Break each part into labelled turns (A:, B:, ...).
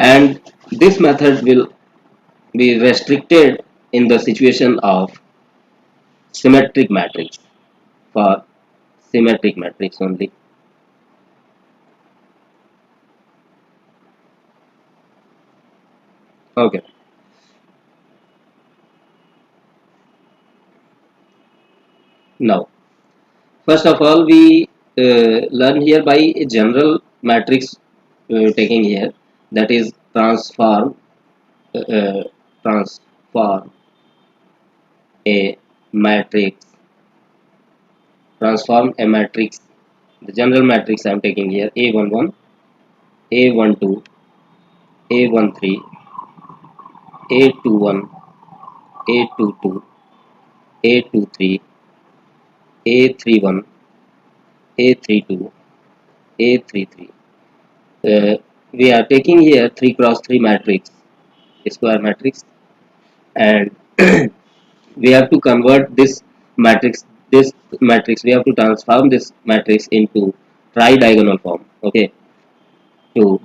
A: and this method will be restricted in the situation of symmetric matrix, for symmetric matrix only. Okay, now first of all we learn here by a general matrix taking here, that is uh, transform a matrix, transform a matrix. The general matrix I am taking here: A11, A12, A13, A21, A22, A23, A31, A32, A33. We are taking here 3 cross 3 matrix, square matrix, and we have to convert this matrix, we have to transform this matrix into tri-diagonal form. Okay, to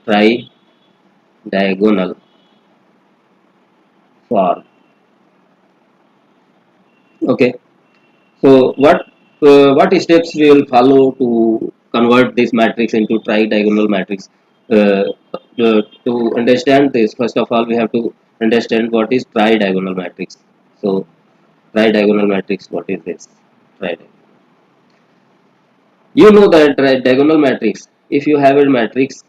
A: tri-diagonal form. Okay, so what steps we will follow to convert this matrix into tri-diagonal matrix? To understand this, first of all we have to understand what is tri-diagonal matrix. So tri-diagonal matrix, what is this tri? You know that diagonal matrix, if you have a matrix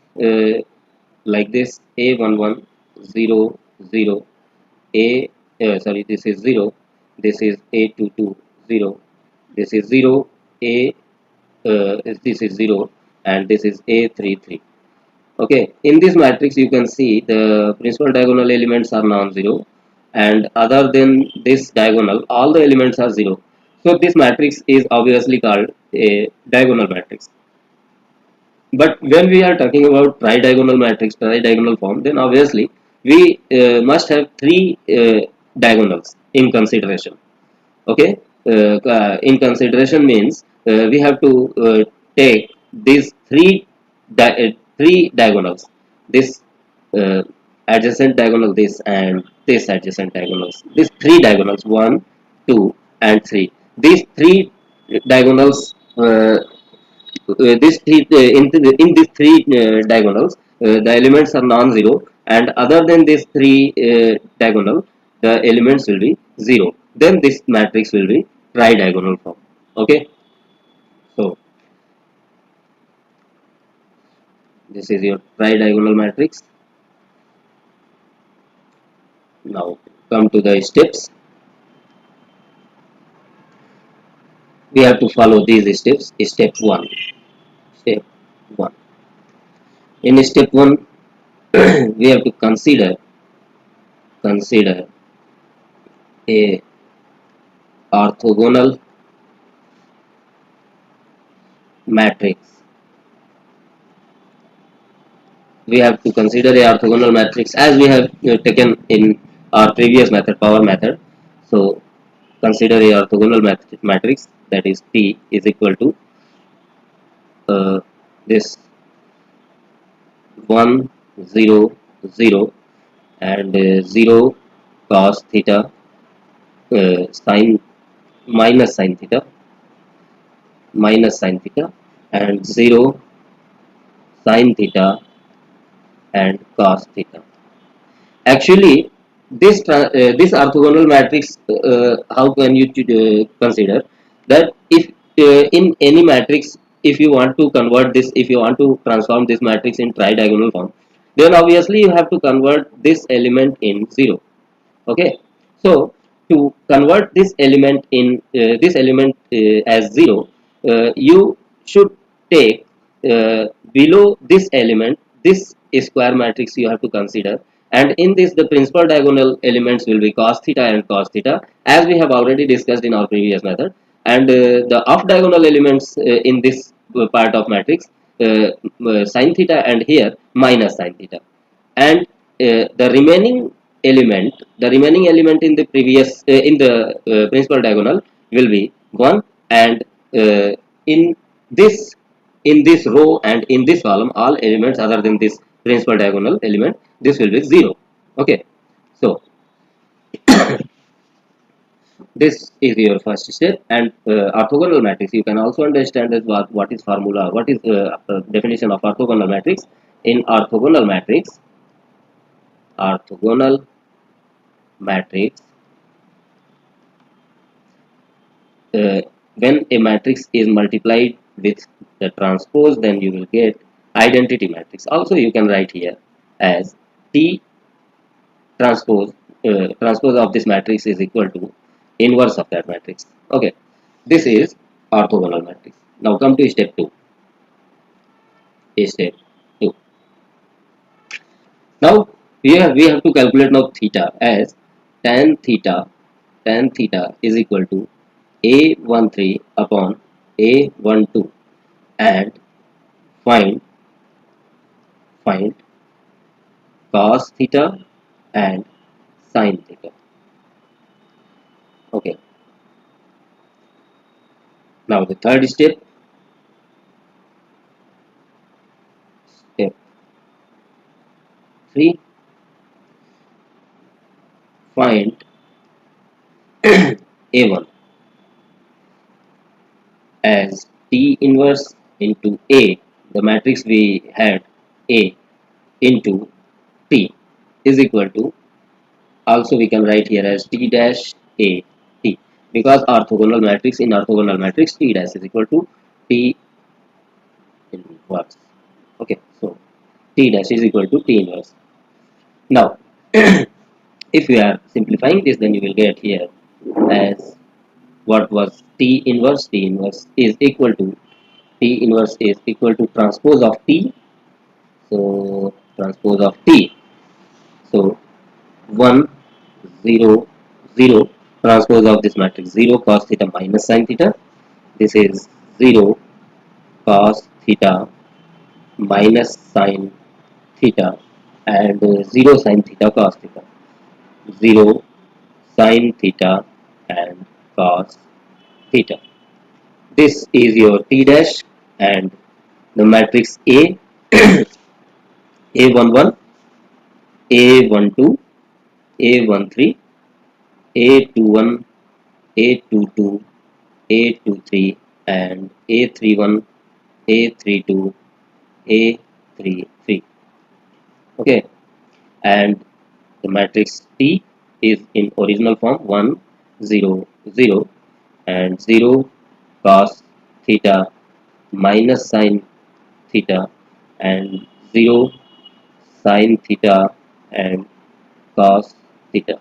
A: like this: a11 0 0, a sorry, this is 0, this is a22 0, this is 0, a this is 0, and this is a33. Okay, in this matrix you can see the principal diagonal elements are non-zero, and other than this diagonal all the elements are 0. So this matrix is obviously called a diagonal matrix. But when we are talking about tri-diagonal matrix, tri-diagonal form, then obviously we must have three diagonals in consideration. Okay, in consideration means we have to take these three diagonals, this uh, adjacent diagonal, this, and this adjacent diagonals, these three diagonals, 1, 2, and 3. These three diagonals, in these three diagonals, the elements are non-zero, and other than these three diagonal, the elements will be 0. Then this matrix will be tri-diagonal form. Okay, so this is your tri-diagonal matrix. Now come to the steps. We have to follow these steps. Step 1. In step 1, we have to consider a orthogonal matrix. We have to consider a orthogonal matrix as we have taken in our previous method, power method. So consider a orthogonal matrix, that is P is equal to this 1 0 0 and 0 cos theta, sine minus sine theta, and 0 sine theta and cos theta. Actually, this orthogonal matrix, how can you consider that? If in any matrix, if you want to convert this, if you want to transform this matrix in tri-diagonal form, then obviously you have to convert this element in 0. Okay, so to convert this element in as 0, you should take below this element this square matrix you have to consider, and in this the principal diagonal elements will be cos theta and cos theta, as we have already discussed in our previous method, and the off diagonal elements in this part of matrix, sin theta, and here minus sin theta, and the remaining element in the previous in the principal diagonal will be 1, and in this in this row and in this column, all elements other than this principal diagonal element, this will be 0. Okay, so this is your first step. And orthogonal matrix, you can also understand that what is formula, what is definition of orthogonal matrix. In orthogonal matrix, uh, when a matrix is multiplied with the transpose, then you will get identity matrix. Also you can write here as T transpose, transpose of this matrix is equal to inverse of that matrix. Okay, this is orthogonal matrix. Now come to step 2. Step 2. Now we have to calculate now theta as tan theta is equal to a13 upon a12, and find cos theta and sin theta. Okay, now the third step, step 3, find a1 as T inverse into A, the matrix we had A into T is equal to, also we can write here as T dash A T, because orthogonal matrix, in orthogonal matrix T dash is equal to T inverse. Okay, so T dash is equal to T inverse. Now if we are simplifying this, then you will get here as what was T inverse. T inverse is equal to, T inverse is equal to transpose of T. So transpose of T. So 1 0 0, transpose of this matrix 0 cos theta minus sin theta. This is 0 cos theta minus sin theta, and 0 sin theta cos theta. 0 sin theta and cos theta. This is your T dash, and the matrix A A11, A12, A13, A21, A22, A23, and A31, A32, A33. Okay, and the matrix T is in original form 1 0 0, and 0 cos theta minus sin theta, and 0 sin theta and cos theta.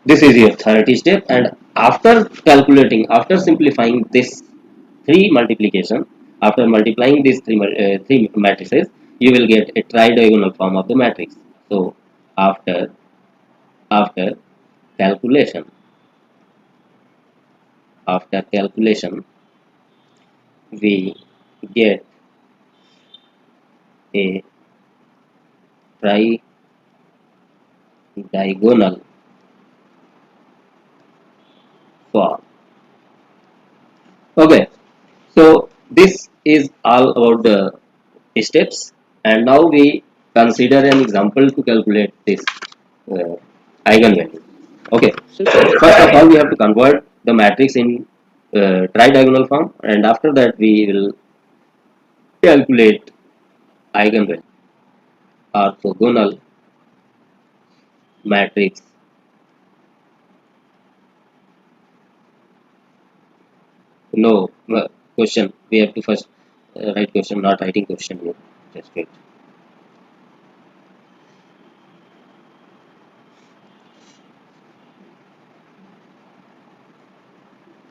A: This is your third step, and after calculating, after simplifying this three multiplication, after multiplying these three matrices, you will get a tridiagonal form of the matrix. So after after calculation, after calculation, we get a tridiagonal form. Okay, so this is all about the steps, and now we consider an example to calculate this uh, eigenvalue. Okay, first of all we have to convert the matrix in tridiagonal form, and after that we will calculate eigenvalue. Orthogonal matrix. No, question. We have to first write question, not writing question here. Just wait.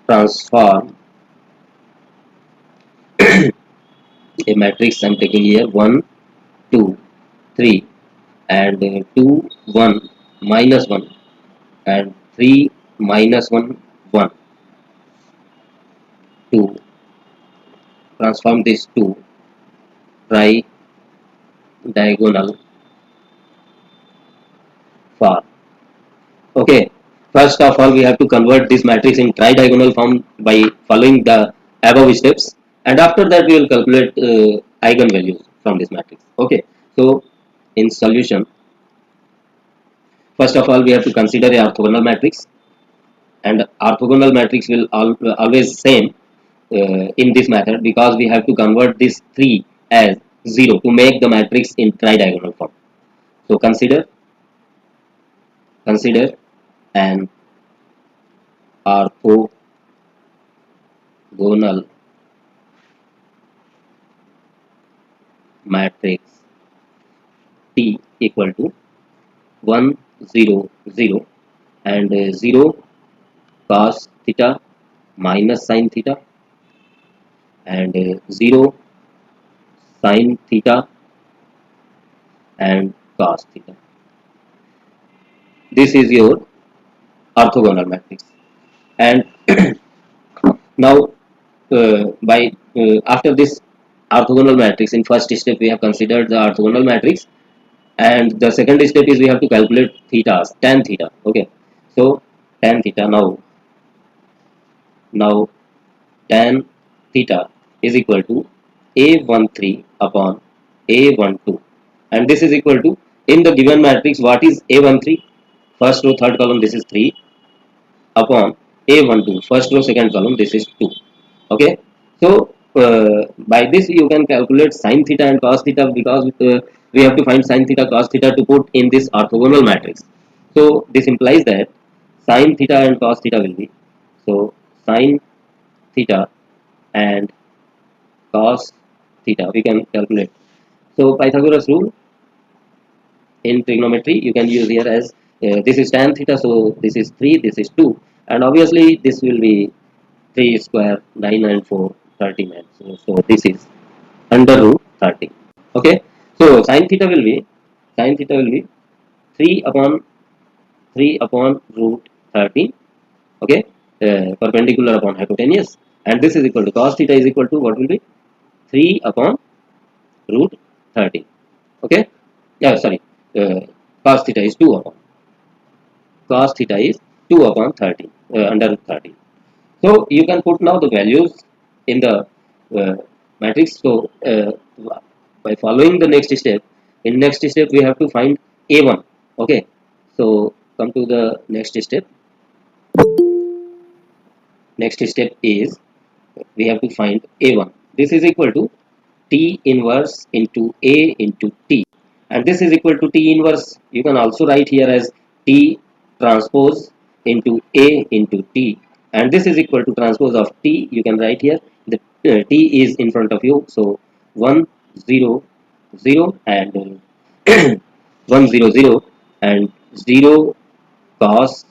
A: Transform a matrix. I'm taking here 1, 2, 3, and 2, 1, minus 1, and 3, minus 1, 1, to transform this to tridiagonal form. Okay, first of all we have to convert this matrix in tridiagonal form by following the above steps, and after that we will calculate eigenvalues from this matrix. Okay, so in solution, first of all we have to consider a orthogonal matrix, and orthogonal matrix will always same in this method, because we have to convert this 3 as 0 to make the matrix in tridiagonal form. So consider an orthogonal matrix T equal to 1 0 0 and 0 cos theta minus sin theta and 0 sin theta and cos theta. This is your orthogonal matrix. And now by after this orthogonal matrix, in first step we have considered the orthogonal matrix, and the second step is we have to calculate theta, tan theta. Okay, so tan theta, now tan theta is equal to a13 upon a12, and this is equal to, in the given matrix, what is a13? First row third column, this is 3, upon a12 first row second column, this is 2. Okay, so by this you can calculate sin theta and cos theta, because we have to find sin theta cos theta to put in this orthogonal matrix. So this implies that sin theta and cos theta will be, so sin theta and cos theta we can calculate. So Pythagoras rule in trigonometry you can use here as, this is tan theta, so this is 3, this is 2, and obviously this will be 3 square 9 and 4 39. So this is under root 30. Okay, so sin theta will be 3 upon 3 upon root 13. Okay, perpendicular upon hypotenuse, and this is equal to cos theta is equal to what will be 3 upon root 13. Okay, yeah, sorry, cos theta is 2 upon, cos theta is 2 upon 13 under root 13. So you can put now the values in the matrix. So by following the next step, in next step we have to find a1. Okay, so come to the next step. Next step is we have to find a1. This is equal to t inverse into a into t, and this is equal to t inverse, you can also write here as t transpose into a into t, and this is equal to transpose of t, you can write here the t is in front of you, so 1 0 0 and 1 0 0 and 0 cos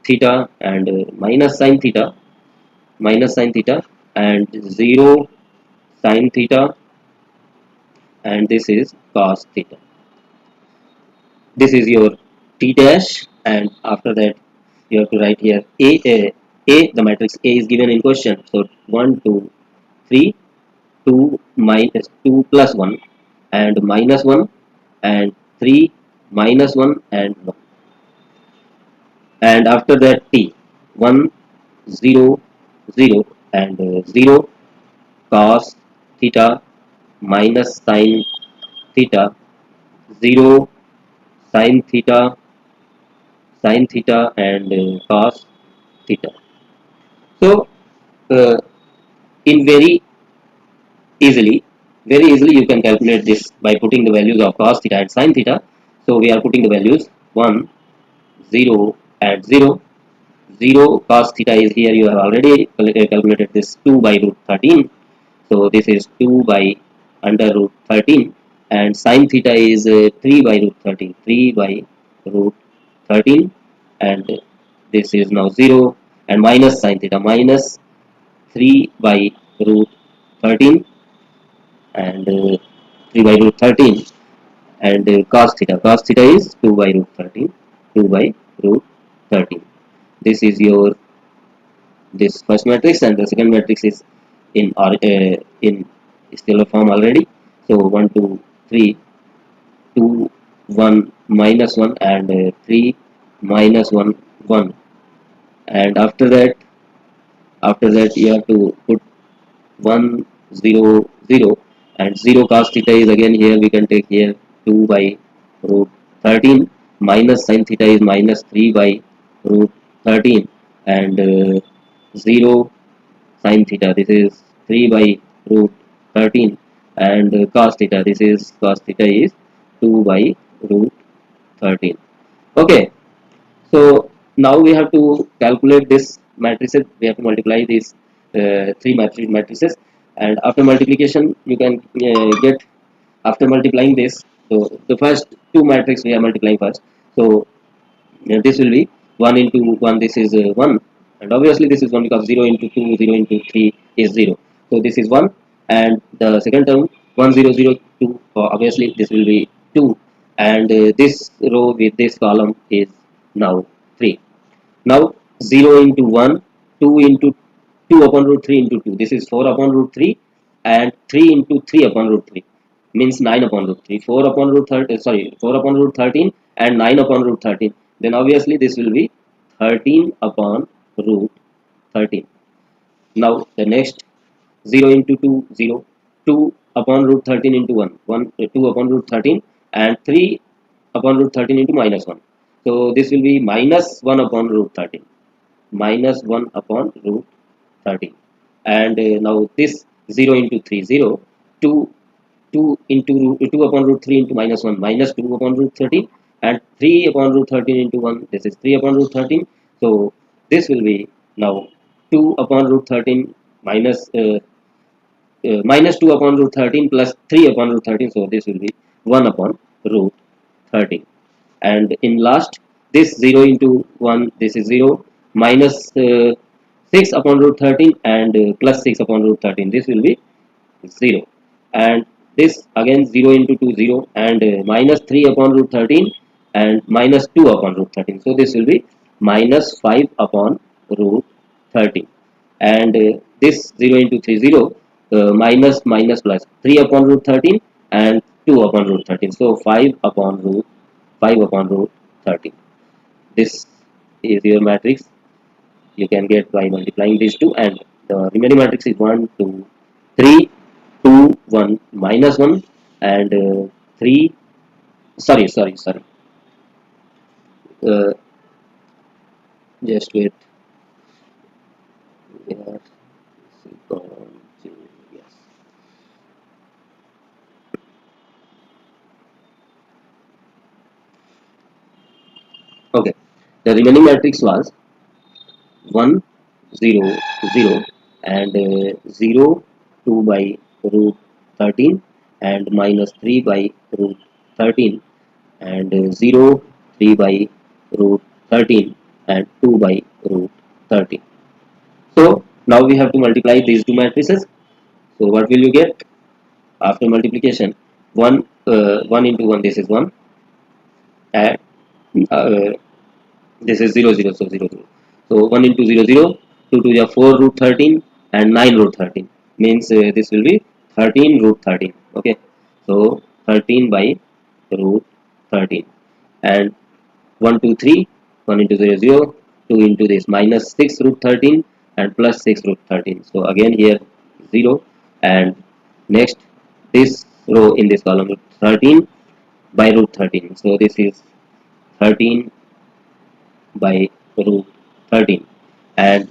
A: theta and minus sin theta and 0 sin theta, and this is cos theta. This is your t dash, and after that you have to write here a, the matrix a is given in question, so 1 2 3 2 minus 2 plus 1 and minus 1 and 3 minus 1 and 1, and after that t 1 0 0 and 0 cos theta minus sin theta, 0 sin theta and cos theta. So uh, in easily very easily you can calculate this by putting the values of cos theta and sin theta. So we are putting the values 1 0 and 0. 0 cos theta is here, you have already calculated this, 2 by root 13, so this is 2 by under root 13, and sin theta is 3 by root 13, 3 by root 13, and this is now 0, and minus sin theta minus 3 by root 13 and 3 by root 13, and cos theta is 2 by root 13, 2 by root 13. This is your this first matrix, and the second matrix is in scalar form already. So 1 2 3 2 1 minus 1 and 3 minus 1 1, and after that you have to put 1 0 0, and 0 cos theta is again here we can take here 2 by root 13, minus sin theta is minus 3 by root 13, and 0 sin theta this is 3 by root 13, and cos theta this is cos theta is 2 by root 13. Okay, so now we have to calculate this matrices. We have to multiply these three matrices, and after multiplication you can get, after multiplying this, so the first two matrix we are multiplying first. So this will be 1 into 1, this is 1, and obviously this is 1 because 0 into 2, 0 into 3 is 0. So this is 1, and the second term 1 0 0 2, obviously this will be 2, and this row with this column is now 3. Now 0 into 1, 2 into 2 upon root 3 into 2. This is 4 upon root 3, and 3 into 3 upon root 3 means 9 upon root 3. 4 upon root 30, sorry, 4 upon root 13 and 9 upon root 13. Then obviously this will be 13 upon root 13. Now the next 0 into 2, 0. 2 upon root 13 into 1, 2 upon root 13, and 3 upon root 13 into minus 1. So this will be minus 1 upon root 13, minus 1 upon root 13, and now this 0 into 3, 0. 2 2 into 2 upon root 3 into minus 1, minus 2 upon root 13, and 3 upon root 13 into 1, this is 3 upon root 13. So this will be now 2 upon root 13 minus minus 2 upon root 13 plus 3 upon root 13, so this will be 1 upon root 13. And in last, this 0 into 1, this is 0, minus 6 upon root 13, and plus 6 upon root 13, this will be 0. And this again 0 into 2, 0, and minus 3 upon root 13, and minus 2 upon root 13, so this will be minus 5 upon root 13. And this 0 into 3, 0, minus minus plus 3 upon root 13 and 2 upon root 13, so 5 upon root 5 upon root 13. This is your matrix you can get by multiplying these two, and the remaining matrix is 1 2 3 2 1 minus 1, and 3, sorry, uh, just wait. Yes. Okay, the remaining matrix was 1 0 0, and 0 2 by root 13, and minus 3 by root 13, and 0 3 by root 13, and 2 by root 13. So now we have to multiply these two matrices. So what will you get after multiplication? 1 1 into 1, this is 1, and uh, this is 0 0, so 0 0. So 1 into 0 0, 2 to the 4 root 13, and 9 root 13 means this will be 13 root 13. Okay, so 13 by root 13, and 1 2 3, 1 into 0 0, 2 into this minus 6 root 13, and plus 6 root 13. So again here 0, and next this row in this column 13 by root 13. So this is 13 by root 13, and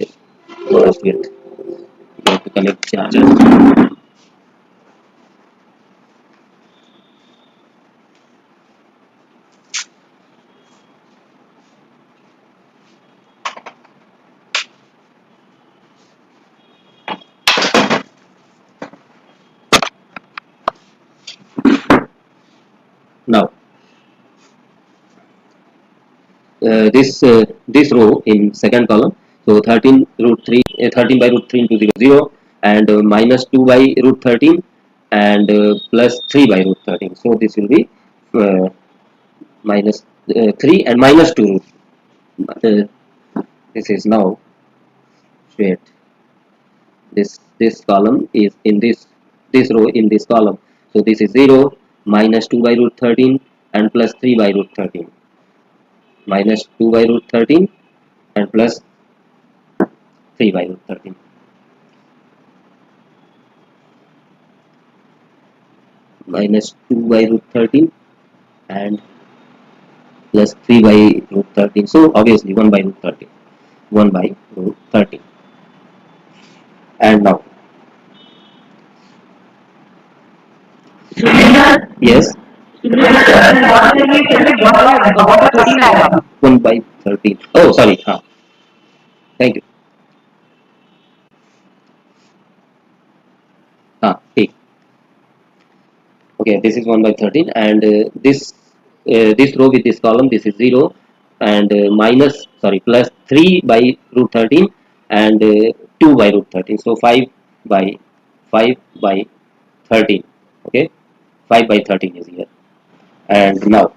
A: first we have to connect charger. Now this row in second column, so 13 root 3 13 by root 3 into 0 0, and minus 2 by root 13, and plus 3 by root 13, so this will be uh, minus 3 and minus 2 root. This is now straight, this column is in this row in this column, so this is 0, minus 2 by root 13, and plus 3 by root 13, minus 2 by root 13, and plus 3 by root 13. minus 2 by root 13 and plus 3 by root 13. So obviously 1 by root 13. 1 by root 13. And now, yes, 1 by 13. Oh, sorry. Thank you. Take. Okay, this is 1 by 13, and this row with this column, this is 0, and plus 3 by root 13 and 2 by root 13. So by 5 by 13. Okay, 5 by 13 is here. And now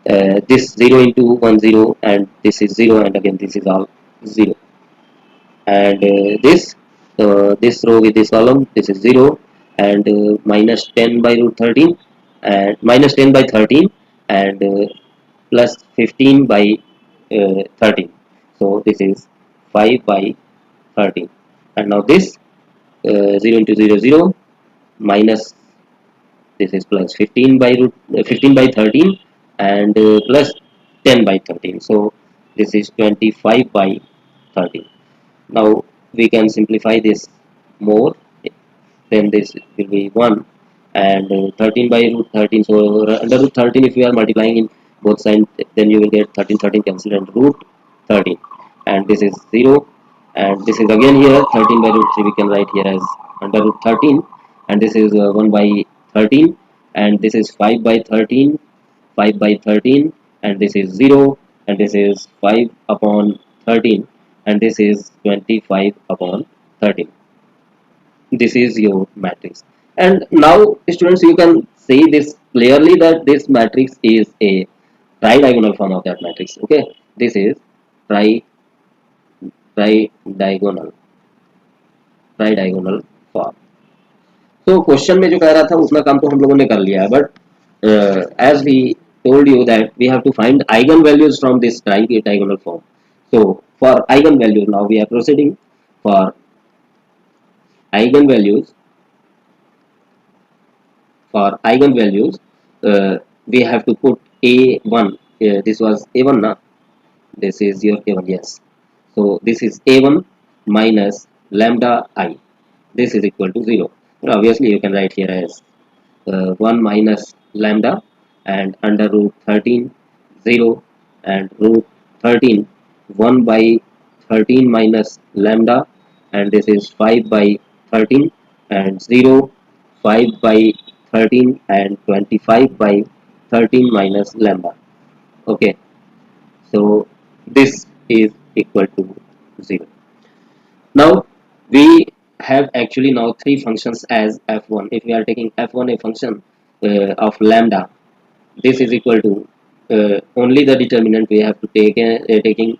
A: this 0 into 1 0, and this is 0, and again this is all 0. And this row with this column, this is 0, and minus 10 by root 13 and minus 10 by 13 and plus 15 by 13. So this is 5 by 13. And now this 0 into 0 0 minus, this is plus 15 by 13 and plus 10 by 13. So this is 25 by 13. Now we can simplify this more, then this will be 1 and 13 by root 13. So under root 13, if you are multiplying in both sides, then you will get 13 13 cancelled and root 13, and this is 0, and this is again here 13 by root 3, we can write here as under root 13, and this is 1 by 13, and this is 5 by 13, 5 by 13, and this is 0, and this is 5 upon 13, and this is 25 upon 13. This is your matrix. And now students, you can see this clearly that this matrix is a tri-diagonal form of that matrix. Okay, this is tri tri-diagonal tri-diagonal form. तो question में जो कह रहा था उतना काम तो हम लोगों ने कर लिया है, but as we told you that we have to find eigenvalues from this tri-diagonal form. So for eigenvalues, now we are proceeding for eigenvalues. For eigenvalues, we have to put a1. This was a1 now. This is your a1, yes. So this is a1 minus lambda I. This is equal to 0. Now obviously you can write here as 1 minus lambda and under root 13 0 and root 13 1 by 13 minus lambda, and this is 5 by 13 and 0 5 by 13 and 25 by 13 minus lambda. Okay, so this is equal to 0. Now we have actually now three functions as f1. If we are taking f1 a function of lambda, this is equal to only the determinant we have to take taking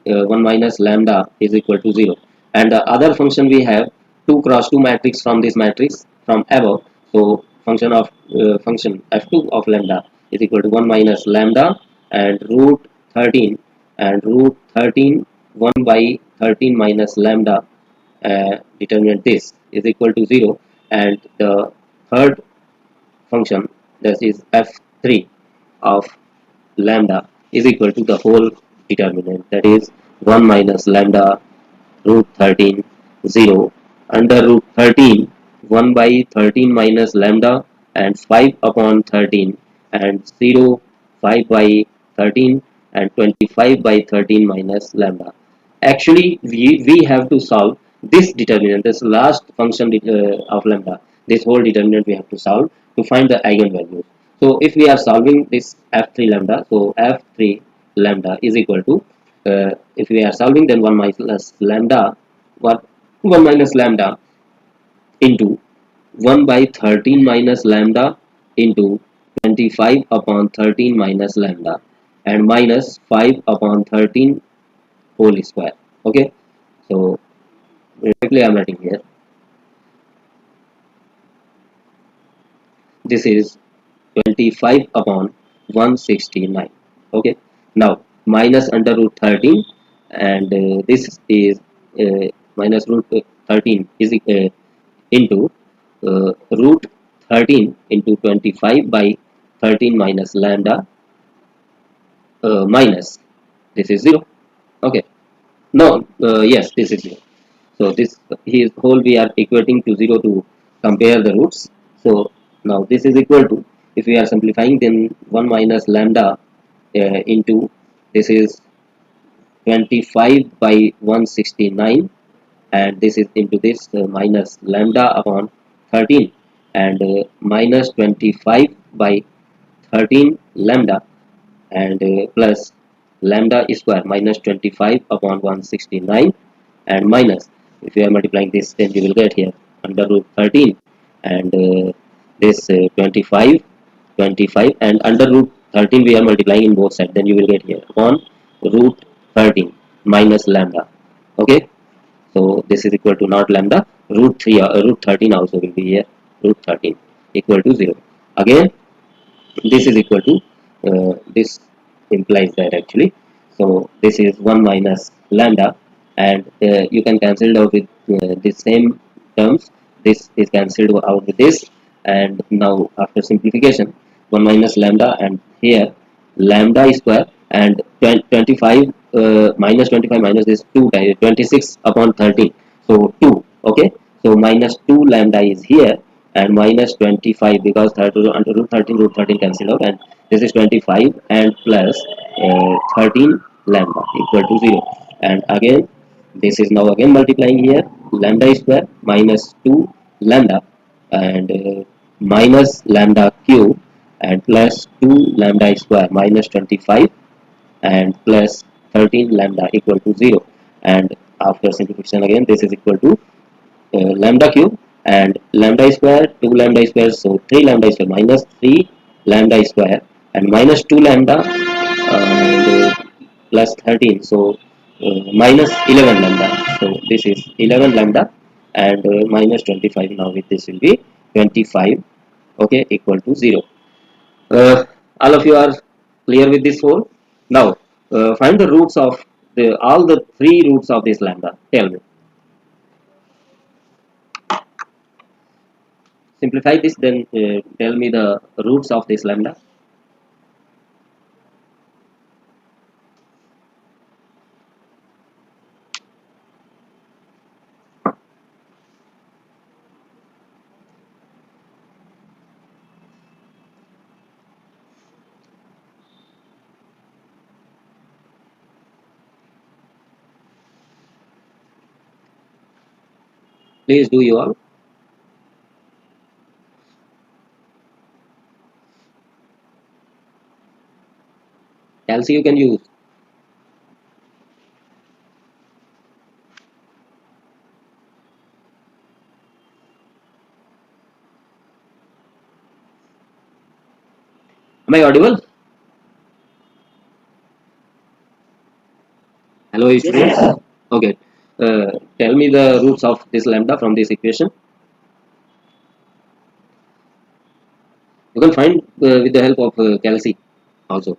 A: 1 minus lambda is equal to 0, and the other function we have 2 cross 2 matrix from this matrix from above. So function f2 of lambda is equal to 1 minus lambda and root 13 and root 13 1 by 13 minus lambda, determinant this is equal to 0, and the third function, that is f3 of lambda, is equal to the whole determinant, that is 1 minus lambda root 13 0 under root 13 1 by 13 minus lambda and 5 upon 13 and 0 5 by 13 and 25 by 13 minus lambda. Actually we have to solve this determinant, this last function of lambda, this whole determinant we have to solve to find the eigenvalues. So if we are solving this f3 lambda, so f3 lambda is equal to if we are solving, then 1 minus lambda 1 minus lambda into 1 by 13 minus lambda into 25 upon 13 minus lambda and minus 5 upon 13 whole square. Okay, so directly I am writing here, this is 25 upon 169. Okay, now minus under root 13, and this is minus root 13 is into root 13 into 25 by 13 minus lambda minus this is 0. Okay, no, yes, this is 0. So this his whole we are equating to 0 to compare the roots. So now this is equal to, if we are simplifying, then 1 minus lambda into this is 25 by 169, and this is into this minus lambda upon 13, and minus 25 by 13 lambda, and plus lambda square minus 25 upon 169, and minus, if you are multiplying this, then you will get here under root 13, and this 25 25 and under root 13 we are multiplying in both sides, then you will get here upon root 13 minus lambda. Okay, so this is equal to not lambda, root 3 root 13 also will be here, root 13 equal to 0. Again this is equal to this implies that actually, so this is 1 minus lambda, and you can cancel it out with the same terms. This is cancelled out with this, and now after simplification 1 minus lambda, and here lambda square, and 25 minus 25 minus this 2 times 26 upon 13, so 2. Okay, so minus 2 lambda is here, and minus 25, because under root 13 root 13 cancel out, and this is 25 and plus 13 lambda equal to 0, and again this is now again multiplying here, lambda square minus 2 lambda, and minus lambda cube, and plus 2 lambda square minus 25, and plus 13 lambda equal to 0, and after simplification again this is equal to lambda cube and lambda square 2 lambda square, so 3 lambda square minus 3 lambda square, and minus 2 lambda, and plus 13, so minus 11 lambda, so this is 11 lambda, and minus 25, now with this will be 25. Okay, equal to 0. All of you are clear with this whole? Now find the roots of the all the three roots of this lambda. Tell me. Simplify this, then tell me the roots of this lambda. Please do you all. Calci you can use. Am I audible? Hello, students. Okay. Tell me the roots of this lambda from this equation. You can find with the help of Calci also.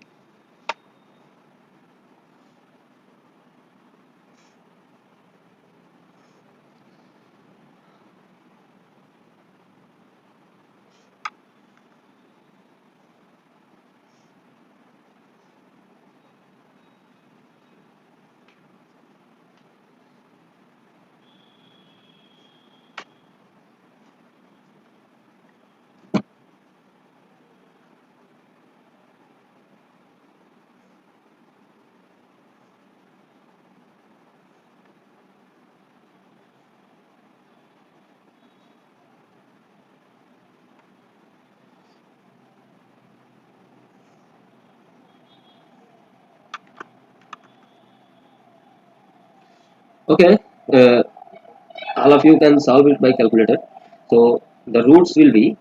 A: Okay. Uh, all of you can solve it by calculator. So the roots will be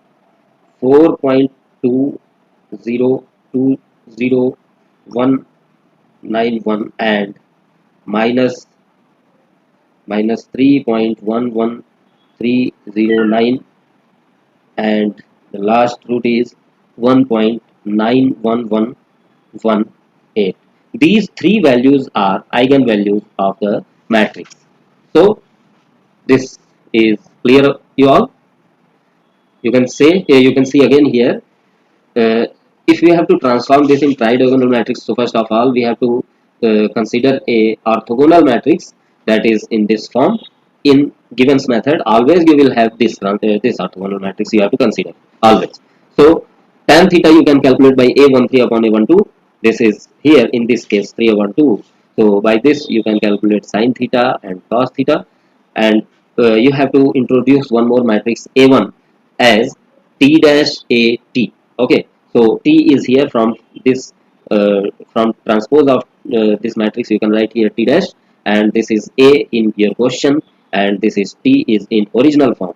A: 4.2020191 and minus 3.11309, and the last root is 1.91118. These three values are eigenvalues of the matrix. So this is clear, you all? you can say you can see again here, if we have to transform this in tridiagonal matrix, so first of all we have to consider a orthogonal matrix that is in this form. In Given's method, always you will have this orthogonal matrix you have to consider always. So tan theta you can calculate by a13 upon a12. This is here in this case 3 upon 2. So by this you can calculate sin theta and cos theta, and you have to introduce one more matrix a1 as t dash a t. Okay, so t is here from this from transpose of this matrix you can write here t dash, and this is a in your question, and this is t is in original form.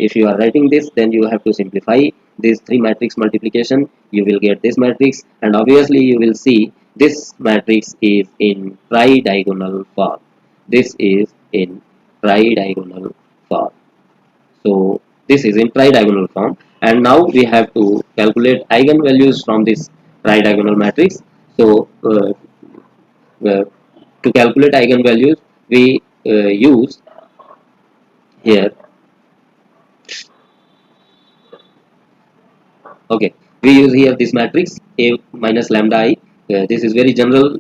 A: If you are writing this, then you have to simplify this three matrix multiplication, you will get this matrix, and obviously you will see this matrix is in tridiagonal form. This is in tridiagonal form. So this is in tridiagonal form, and now we have to calculate eigenvalues from this tridiagonal matrix. So uh, to calculate eigenvalues, we use here. Okay, we use here this matrix A minus lambda I. This is very general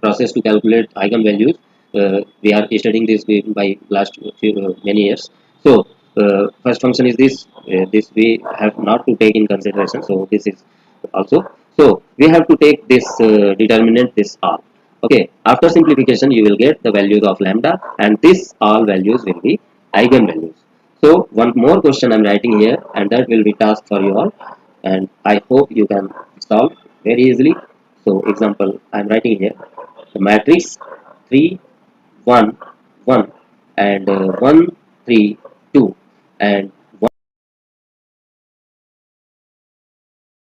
A: process to calculate eigenvalues. We are studying this by last many years. So first function is this. This we have not to take in consideration. So this is also. So we have to take this determinant, this R. Okay, after simplification you will get the values of lambda, and this all values will be eigenvalues. So one more question I'm writing here, and that will be task for you all, and I hope you can solve very easily. So example I'm writing here, the matrix 3 1 1 and 1 3 2, and